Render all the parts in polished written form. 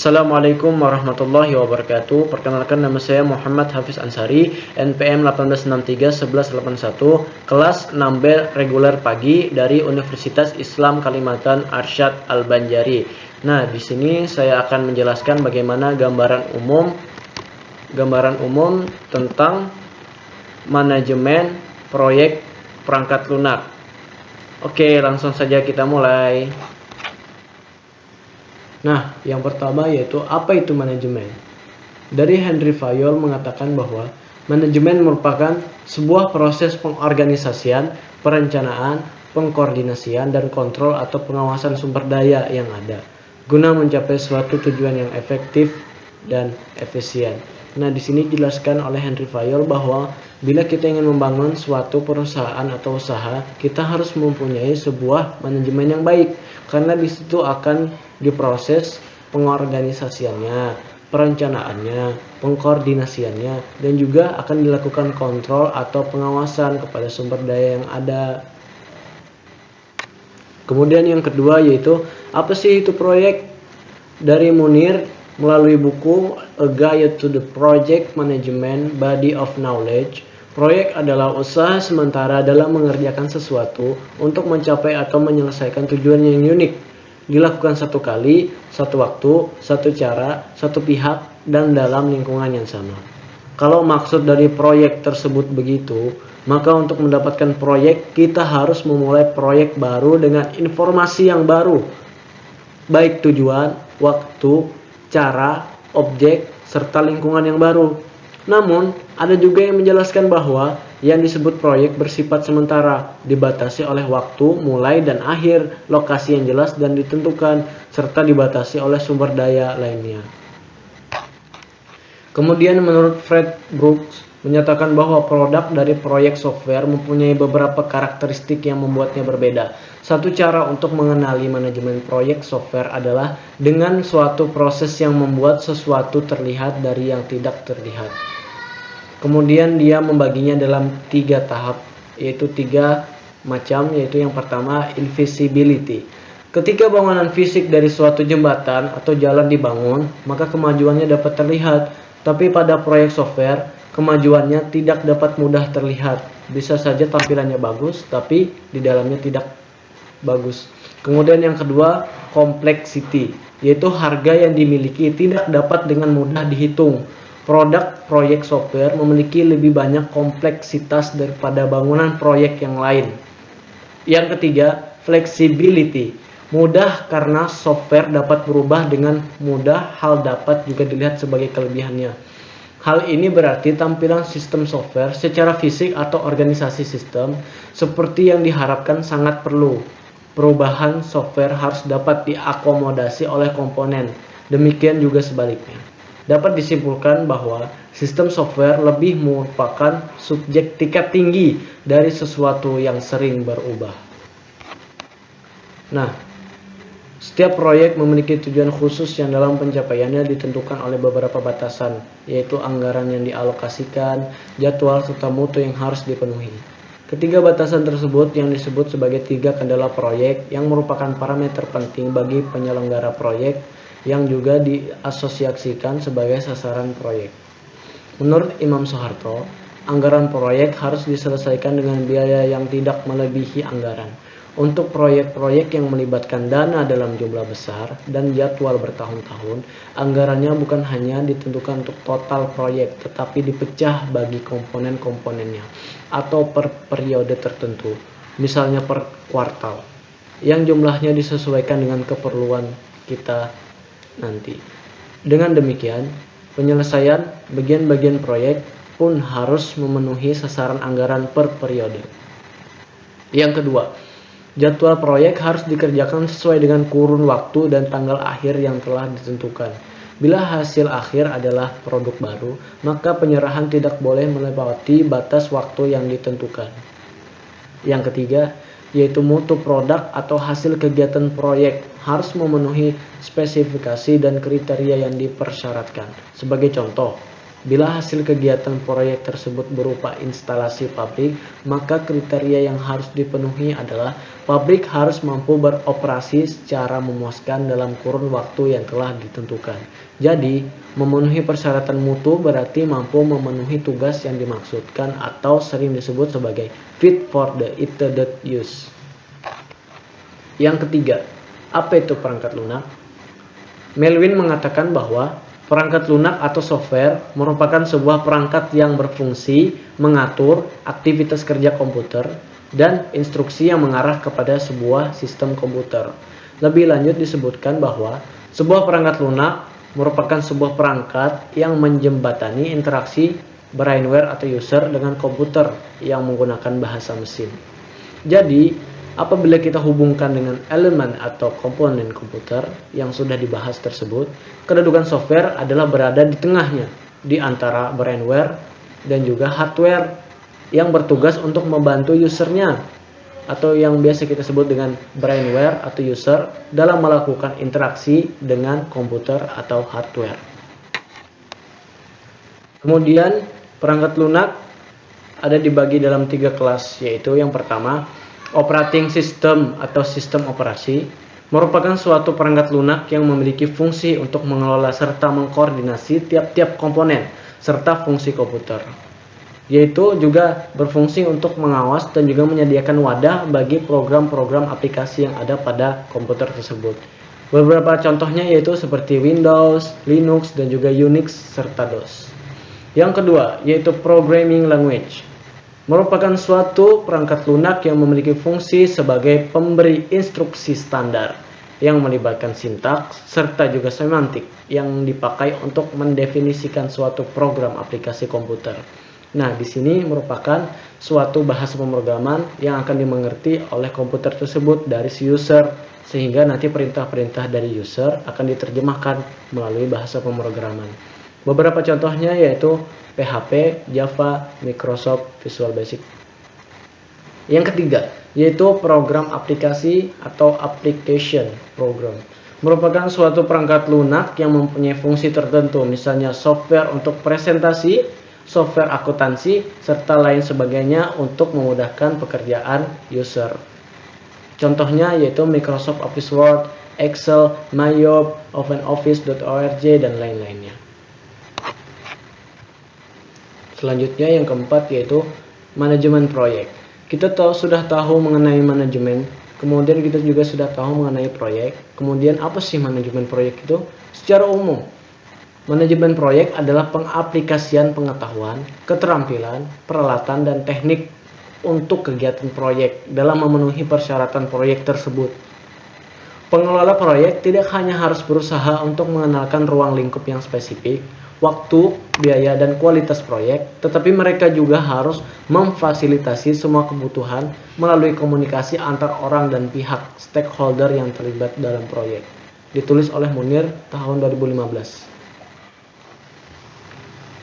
Assalamualaikum warahmatullahi wabarakatuh. Perkenalkan, nama saya Muhammad Hafiz Ansari, NPM 18631181, kelas 6B reguler pagi dari Universitas Islam Kalimantan Arsyad Al-Banjari. Nah, di sini saya akan menjelaskan bagaimana gambaran umum tentang manajemen proyek perangkat lunak. Oke, langsung saja kita mulai. Nah, yang pertama yaitu apa itu manajemen. Dari Henry Fayol mengatakan bahwa manajemen merupakan sebuah proses pengorganisasian, perencanaan, pengkoordinasian, dan kontrol atau pengawasan sumber daya yang ada guna mencapai suatu tujuan yang efektif dan efisien. Nah, di sini dijelaskan oleh Henry Fayol bahwa bila kita ingin membangun suatu perusahaan atau usaha, kita harus mempunyai sebuah manajemen yang baik, karena di situ akan diproses pengorganisasiannya, perencanaannya, pengkoordinasiannya, dan juga akan dilakukan kontrol atau pengawasan kepada sumber daya yang ada. Kemudian yang kedua yaitu apa sih itu proyek? Dari Munir melalui buku A Guide to the Project Management Body of Knowledge, proyek adalah usaha sementara dalam mengerjakan sesuatu untuk mencapai atau menyelesaikan tujuan yang unik, dilakukan satu kali, satu waktu, satu cara, satu pihak, dan dalam lingkungan yang sama. Kalau maksud dari proyek tersebut begitu, maka untuk mendapatkan proyek kita harus memulai proyek baru dengan informasi yang baru, baik tujuan, waktu, cara, objek, serta lingkungan yang baru. Namun, ada juga yang menjelaskan bahwa yang disebut proyek bersifat sementara, dibatasi oleh waktu, mulai dan akhir, lokasi yang jelas dan ditentukan, serta dibatasi oleh sumber daya lainnya. Kemudian menurut Fred Brooks menyatakan bahwa produk dari proyek software mempunyai beberapa karakteristik yang membuatnya berbeda. Satu cara untuk mengenali manajemen proyek software adalah dengan suatu proses yang membuat sesuatu terlihat dari yang tidak terlihat. Kemudian dia membaginya dalam 3 tahap, yaitu 3 macam, yaitu yang pertama invisibility. Ketika bangunan fisik dari suatu jembatan atau jalan dibangun, maka kemajuannya dapat terlihat. Tapi pada proyek software, kemajuannya tidak dapat mudah terlihat. Bisa saja tampilannya bagus, tapi di dalamnya tidak bagus. Kemudian yang kedua, complexity, yaitu harga yang dimiliki tidak dapat dengan mudah dihitung. Produk proyek software memiliki lebih banyak kompleksitas daripada bangunan proyek yang lain. Yang ketiga, flexibility, mudah karena software dapat berubah dengan mudah. Hal dapat juga dilihat sebagai kelebihannya. Hal ini berarti tampilan sistem software secara fisik atau organisasi sistem seperti yang diharapkan sangat perlu. Perubahan software harus dapat diakomodasi oleh komponen. Demikian juga sebaliknya. Dapat disimpulkan bahwa sistem software lebih merupakan subjek tingkat tinggi dari sesuatu yang sering berubah. Nah, setiap proyek memiliki tujuan khusus yang dalam pencapaiannya ditentukan oleh beberapa batasan, yaitu anggaran yang dialokasikan, jadwal, serta mutu yang harus dipenuhi. Ketiga batasan tersebut yang disebut sebagai 3 kendala proyek yang merupakan parameter penting bagi penyelenggara proyek yang juga diasosiasikan sebagai sasaran proyek. Menurut Imam Soeharto, anggaran proyek harus diselesaikan dengan biaya yang tidak melebihi anggaran. Untuk proyek-proyek yang melibatkan dana dalam jumlah besar dan jadwal bertahun-tahun, anggarannya bukan hanya ditentukan untuk total proyek, tetapi dipecah bagi komponen-komponennya atau per periode tertentu, misalnya per kuartal, yang jumlahnya disesuaikan dengan keperluan kita nanti. Dengan demikian, penyelesaian bagian-bagian proyek pun harus memenuhi sasaran anggaran per periode. Yang kedua, jadwal proyek harus dikerjakan sesuai dengan kurun waktu dan tanggal akhir yang telah ditentukan. Bila hasil akhir adalah produk baru, maka penyerahan tidak boleh melewati batas waktu yang ditentukan. Yang ketiga, yaitu mutu produk atau hasil kegiatan proyek harus memenuhi spesifikasi dan kriteria yang dipersyaratkan. Sebagai contoh, Bila hasil kegiatan proyek tersebut berupa instalasi pabrik, maka kriteria yang harus dipenuhi adalah pabrik harus mampu beroperasi secara memuaskan dalam kurun waktu yang telah ditentukan. Jadi, memenuhi persyaratan mutu berarti mampu memenuhi tugas yang dimaksudkan atau sering disebut sebagai fit for the intended use. Yang ketiga, apa itu perangkat lunak? Melvin mengatakan bahwa perangkat lunak atau software merupakan sebuah perangkat yang berfungsi mengatur aktivitas kerja komputer dan instruksi yang mengarah kepada sebuah sistem komputer. Lebih lanjut disebutkan bahwa sebuah perangkat lunak merupakan sebuah perangkat yang menjembatani interaksi brainware atau user dengan komputer yang menggunakan bahasa mesin. Jadi, apabila kita hubungkan dengan elemen atau komponen komputer yang sudah dibahas tersebut, kedudukan software adalah berada di tengahnya, di antara brainware dan juga hardware yang bertugas untuk membantu usernya, atau yang biasa kita sebut dengan brainware atau user dalam melakukan interaksi dengan komputer atau hardware. Kemudian, perangkat lunak ada dibagi dalam 3 kelas, yaitu yang pertama, operating system atau sistem operasi merupakan suatu perangkat lunak yang memiliki fungsi untuk mengelola serta mengkoordinasi tiap-tiap komponen serta fungsi komputer, yaitu juga berfungsi untuk mengawas dan juga menyediakan wadah bagi program-program aplikasi yang ada pada komputer tersebut. Beberapa contohnya yaitu seperti Windows, Linux, dan juga Unix serta DOS. Yang kedua yaitu programming language, merupakan suatu perangkat lunak yang memiliki fungsi sebagai pemberi instruksi standar yang melibatkan sintaks serta juga semantik yang dipakai untuk mendefinisikan suatu program aplikasi komputer. Nah, di sini merupakan suatu bahasa pemrograman yang akan dimengerti oleh komputer tersebut dari si user, sehingga nanti perintah-perintah dari user akan diterjemahkan melalui bahasa pemrograman. Beberapa contohnya yaitu PHP, Java, Microsoft Visual Basic. Yang ketiga, yaitu program aplikasi atau application program. Merupakan suatu perangkat lunak yang mempunyai fungsi tertentu, misalnya software untuk presentasi, software akuntansi, serta lain sebagainya untuk memudahkan pekerjaan user. Contohnya yaitu Microsoft Office Word, Excel, Mayob, OpenOffice.org, dan lain-lainnya. Selanjutnya yang keempat yaitu manajemen proyek. Kita sudah tahu mengenai manajemen, kemudian kita juga sudah tahu mengenai proyek. Kemudian apa sih manajemen proyek itu? Secara umum, manajemen proyek adalah pengaplikasian pengetahuan, keterampilan, peralatan, dan teknik untuk kegiatan proyek dalam memenuhi persyaratan proyek tersebut. Pengelola proyek tidak hanya harus berusaha untuk mengenalkan ruang lingkup yang spesifik, waktu, biaya, dan kualitas proyek, tetapi mereka juga harus memfasilitasi semua kebutuhan melalui komunikasi antar orang dan pihak stakeholder yang terlibat dalam proyek. Ditulis oleh Munir tahun 2015.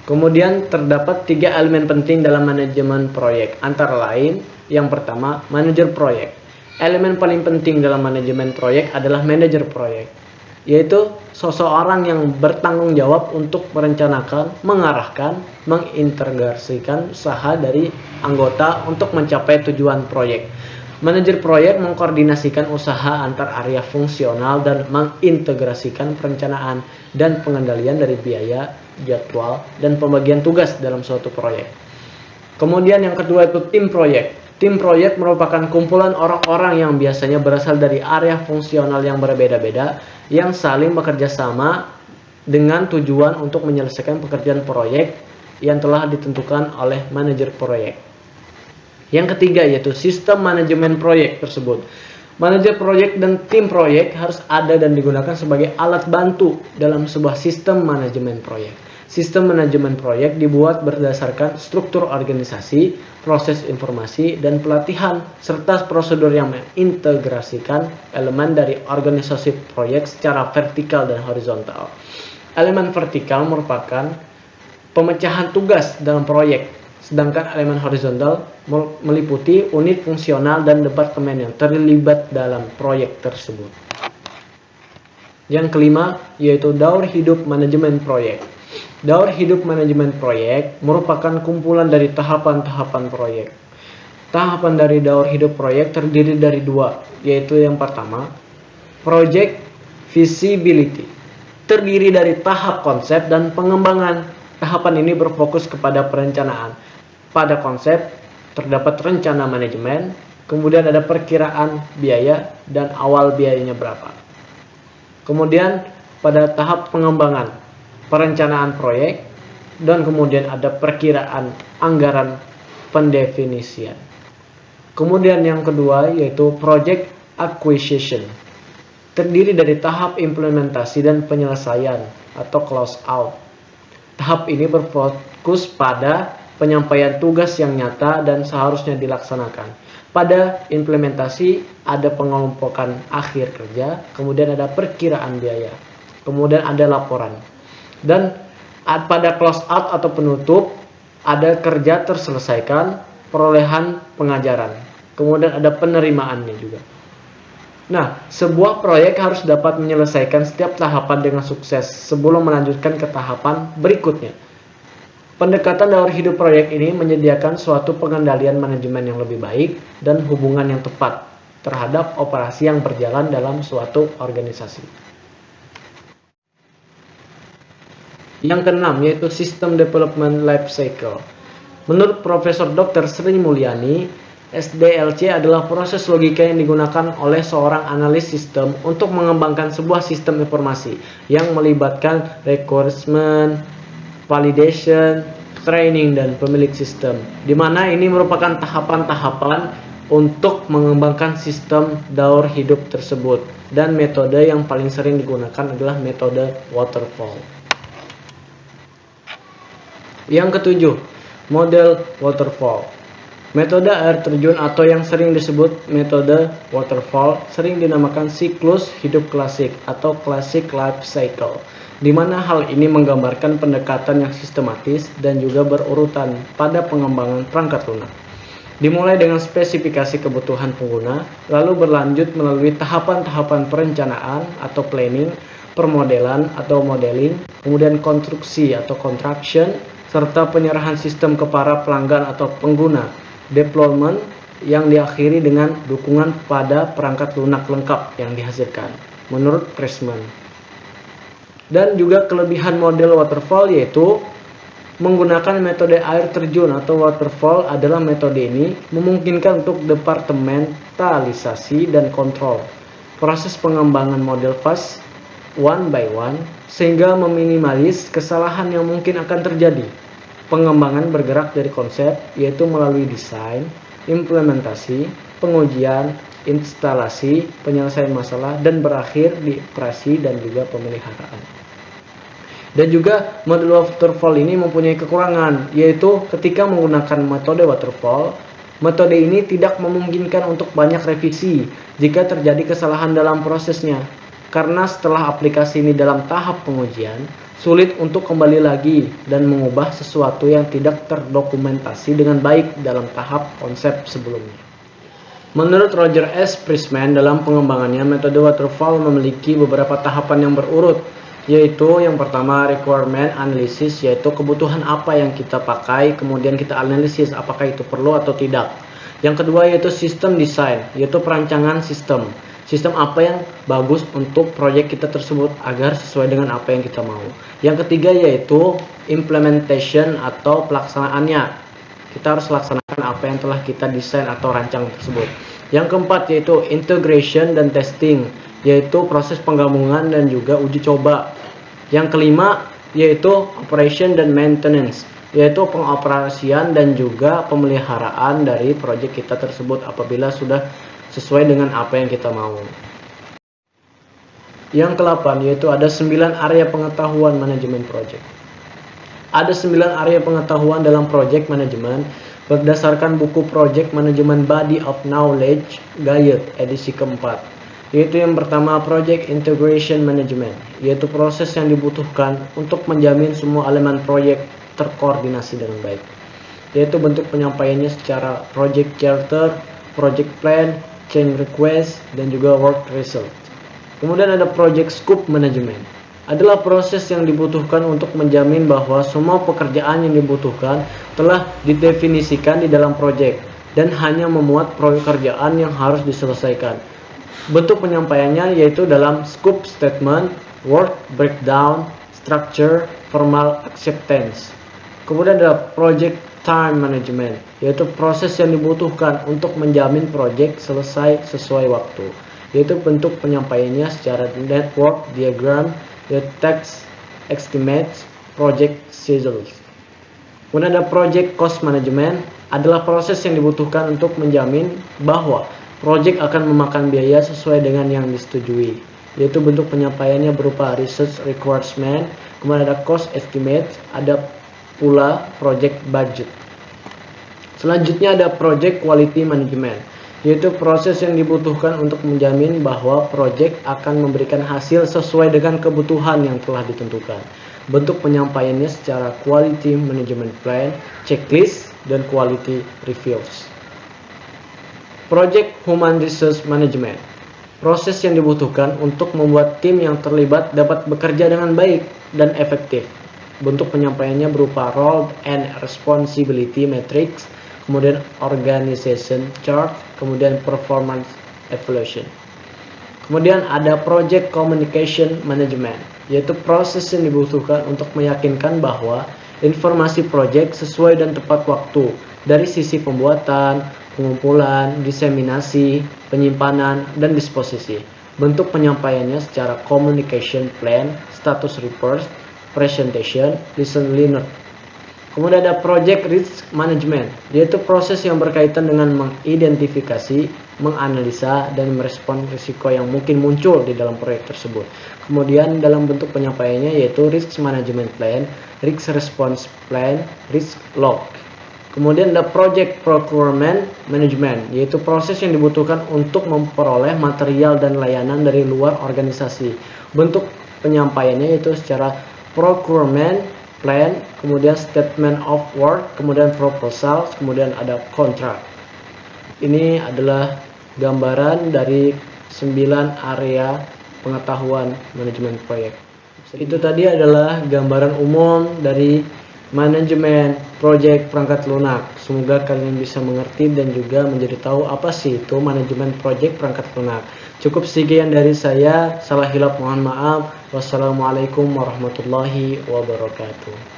Kemudian terdapat 3 elemen penting dalam manajemen proyek, antara lain yang pertama, manajer proyek. Elemen paling penting dalam manajemen proyek adalah manajer proyek, yaitu seseorang yang bertanggung jawab untuk merencanakan, mengarahkan, mengintegrasikan usaha dari anggota untuk mencapai tujuan proyek. Manajer proyek mengkoordinasikan usaha antar area fungsional dan mengintegrasikan perencanaan dan pengendalian dari biaya, jadwal, dan pembagian tugas dalam suatu proyek. Kemudian yang kedua itu tim proyek. Tim proyek merupakan kumpulan orang-orang yang biasanya berasal dari area fungsional yang berbeda-beda yang saling bekerja sama dengan tujuan untuk menyelesaikan pekerjaan proyek yang telah ditentukan oleh manajer proyek. Yang ketiga yaitu sistem manajemen proyek tersebut. Manajer proyek dan tim proyek harus ada dan digunakan sebagai alat bantu dalam sebuah sistem manajemen proyek. Sistem manajemen proyek dibuat berdasarkan struktur organisasi, proses informasi, dan pelatihan, serta prosedur yang mengintegrasikan elemen dari organisasi proyek secara vertikal dan horizontal. Elemen vertikal merupakan pemecahan tugas dalam proyek, sedangkan elemen horizontal meliputi unit fungsional dan departemen yang terlibat dalam proyek tersebut. Yang kelima yaitu daur hidup manajemen proyek. Daur hidup manajemen proyek merupakan kumpulan dari tahapan-tahapan proyek. Tahapan dari daur hidup proyek terdiri dari dua, yaitu yang pertama, project feasibility. Terdiri dari tahap konsep dan pengembangan. Tahapan ini berfokus kepada perencanaan. Pada konsep, terdapat rencana manajemen, kemudian ada perkiraan biaya dan awal biayanya berapa. Kemudian pada tahap pengembangan, perencanaan proyek, dan kemudian ada perkiraan anggaran pendefinisian. Kemudian yang kedua yaitu project acquisition. Terdiri dari tahap implementasi dan penyelesaian atau close out. Tahap ini berfokus pada penyampaian tugas yang nyata dan seharusnya dilaksanakan. Pada implementasi ada pengelompokan akhir kerja, kemudian ada perkiraan biaya, kemudian ada laporan. Dan pada close out atau penutup ada kerja terselesaikan, perolehan pengajaran, kemudian ada penerimaannya juga. Nah, sebuah proyek harus dapat menyelesaikan setiap tahapan dengan sukses sebelum melanjutkan ke tahapan berikutnya. Pendekatan daur hidup proyek ini menyediakan suatu pengendalian manajemen yang lebih baik dan hubungan yang tepat terhadap operasi yang berjalan dalam suatu organisasi. Yang keenam yaitu System Development Life Cycle. Menurut Profesor Dr. Sri Mulyani, SDLC adalah proses logika yang digunakan oleh seorang analis sistem untuk mengembangkan sebuah sistem informasi yang melibatkan requirement, validation, training, dan pemilik sistem. Di mana ini merupakan tahapan-tahapan untuk mengembangkan sistem daur hidup tersebut. Dan metode yang paling sering digunakan adalah metode waterfall. Yang ketujuh, model waterfall. Metode air terjun atau yang sering disebut metode waterfall sering dinamakan siklus hidup klasik atau classic life cycle, di mana hal ini menggambarkan pendekatan yang sistematis dan juga berurutan pada pengembangan perangkat lunak. Dimulai dengan spesifikasi kebutuhan pengguna, lalu berlanjut melalui tahapan-tahapan perencanaan atau planning, permodelan atau modeling, kemudian konstruksi atau construction, serta penyerahan sistem ke para pelanggan atau pengguna, deployment, yang diakhiri dengan dukungan pada perangkat lunak lengkap yang dihasilkan, menurut Pressman. Dan juga kelebihan model waterfall yaitu menggunakan metode air terjun atau waterfall adalah metode ini memungkinkan untuk departementalisasi dan kontrol proses pengembangan model fast one by one sehingga meminimalis kesalahan yang mungkin akan terjadi. Pengembangan bergerak dari konsep yaitu melalui desain, implementasi, pengujian, instalasi, penyelesaian masalah, dan berakhir di operasi dan juga pemeliharaan. Dan juga model waterfall ini mempunyai kekurangan, yaitu ketika menggunakan metode waterfall, metode ini tidak memungkinkan untuk banyak revisi jika terjadi kesalahan dalam prosesnya. Karena setelah aplikasi ini dalam tahap pengujian, sulit untuk kembali lagi dan mengubah sesuatu yang tidak terdokumentasi dengan baik dalam tahap konsep sebelumnya. Menurut Roger S. Pressman, dalam pengembangannya metode waterfall memiliki beberapa tahapan yang berurut, yaitu yang pertama requirement analysis, yaitu kebutuhan apa yang kita pakai, kemudian kita analisis apakah itu perlu atau tidak. Yang kedua yaitu system design, yaitu perancangan sistem. Sistem apa yang bagus untuk proyek kita tersebut agar sesuai dengan apa yang kita mau. Yang ketiga yaitu implementation atau pelaksanaannya. Kita harus laksanakan apa yang telah kita desain atau rancang tersebut. Yang keempat yaitu integration dan testing, yaitu proses penggabungan dan juga uji coba. Yang kelima yaitu operation dan maintenance, yaitu pengoperasian dan juga pemeliharaan dari proyek kita tersebut apabila sudah sesuai dengan apa yang kita mau. Yang ke-8 yaitu ada 9 area pengetahuan manajemen project. Ada 9 area pengetahuan dalam project management berdasarkan buku Project Management Body of Knowledge Guide edisi keempat. Yaitu yang pertama Project Integration Management, yaitu proses yang dibutuhkan untuk menjamin semua elemen proyek terkoordinasi dengan baik. Yaitu bentuk penyampaiannya secara project charter, project plan, change request, dan juga work result. Kemudian ada project scope management, adalah proses yang dibutuhkan untuk menjamin bahwa semua pekerjaan yang dibutuhkan telah didefinisikan di dalam proyek dan hanya memuat pekerjaan yang harus diselesaikan. Bentuk penyampaiannya yaitu dalam scope statement, work breakdown, structure, formal acceptance. Kemudian ada project time management, yaitu proses yang dibutuhkan untuk menjamin proyek selesai sesuai waktu, yaitu bentuk penyampaiannya secara network diagram, text estimates, project schedules. Kemudian ada project cost management, adalah proses yang dibutuhkan untuk menjamin bahwa proyek akan memakan biaya sesuai dengan yang disetujui, yaitu bentuk penyampaiannya berupa research requirement. Kemudian ada cost estimate, ada pula project budget. Selanjutnya ada project quality management, yaitu proses yang dibutuhkan untuk menjamin bahwa proyek akan memberikan hasil sesuai dengan kebutuhan yang telah ditentukan. Bentuk penyampaiannya secara quality management plan, checklist, dan quality reviews. Project human resource management, proses yang dibutuhkan untuk membuat tim yang terlibat dapat bekerja dengan baik dan efektif. Bentuk penyampaiannya berupa role and responsibility matrix, kemudian organization chart, kemudian performance evaluation. Kemudian ada project communication management, yaitu proses yang dibutuhkan untuk meyakinkan bahwa informasi proyek sesuai dan tepat waktu dari sisi pembuatan, pengumpulan, diseminasi, penyimpanan, dan disposisi. Bentuk penyampaiannya secara communication plan, status report, presentation, lesson learned. Kemudian ada project risk management, yaitu proses yang berkaitan dengan mengidentifikasi, menganalisa, dan merespon risiko yang mungkin muncul di dalam proyek tersebut. Kemudian dalam bentuk penyampaiannya yaitu risk management plan, risk response plan, risk log. Kemudian ada project procurement management, yaitu proses yang dibutuhkan untuk memperoleh material dan layanan dari luar organisasi. Bentuk penyampaiannya yaitu secara procurement plan, kemudian statement of work, kemudian proposal, kemudian ada kontrak. Ini adalah gambaran dari 9 area pengetahuan manajemen proyek. Itu tadi adalah gambaran umum dari manajemen proyek perangkat lunak. Semoga kalian bisa mengerti dan juga menjadi tahu apa sih itu manajemen proyek perangkat lunak. Cukup sekian dari saya, salah hilap mohon maaf. Wassalamualaikum warahmatullahi wabarakatuh.